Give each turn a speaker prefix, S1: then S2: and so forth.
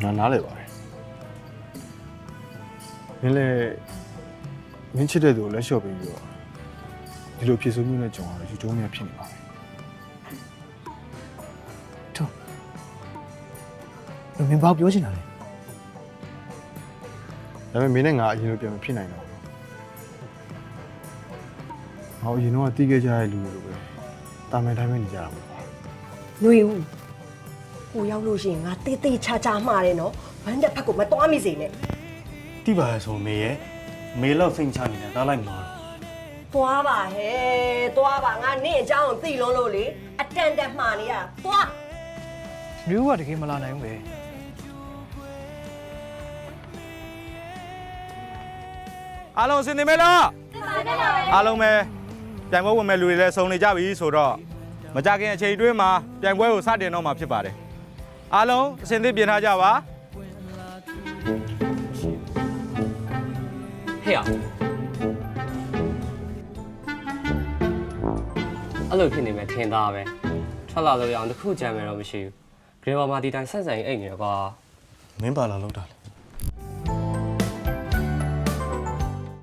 S1: ငါနားလည်ပါတယ်မင်းလည်းမင်းချစ်တဲ့သူကိုလက်လျှော့ပေးပြီးတော့ဒီလိုဖြစ်ဆိုမှုနဲ့ကြုံရတော့ယူတုံးမြဖြစ်နေပါမယ်
S2: ထုံးမင်းဘာပြောချင်တာလဲ
S1: ဒါပေမဲ့မင်းနဲ့ငါအရင်လိုပြန်မဖြစ်နိုင်တော့ဟောအရင်တော့တီးခဲ့ကြတဲ့လူတွေလိုပဲတာမန်တိုင်းပဲနေကြတာပေါ့
S3: ຫນွေဦးကိုရောက်လို့ရှိရင်ငါတေးသေးချာချာမှားတယ်နော်ဘန်းတဲ့ဖက်ကိုမတွားမိစေနဲ့
S4: တိပါရဆိုမေရဲ့မေလောက်စိတ်ချနေတယ်တားလိုက်မှာ
S3: တွားပါဟဲ့တွားပါငါနင့်အကြောင်းကိုသိလုံးလို့လေအတန်တန်မှားနေရတွား
S2: မျိုးကတကယ်မလာနိုင်ဘူးပဲ
S5: အားလုံးအစင်နေမဲလားအားလုံးပဲပြိုင်ပွဲဝင်မဲ့လူတွေလည်းစုံနေကြပြီဆိုတော့မကြခင်အချိန်အတွင်းမှာပြိုင်ပွဲကိုစတင်တော့မှာဖြစ်ပါတယ်အားလုံးအစင်သစ်ပြင်ထားကြပါ
S6: ဟဲ့အဲ့လိုဖြစ်နေမယ်ထင်သားပဲထွက်လာလို့ရအောင်တစ်ခုကြံမယ်တော့မရှိဘူးဂရေဘာမှာဒီတိုင်းဆက်ဆံအိတ်နေရကွာ
S4: မင်းပါလာလောက်တာလေ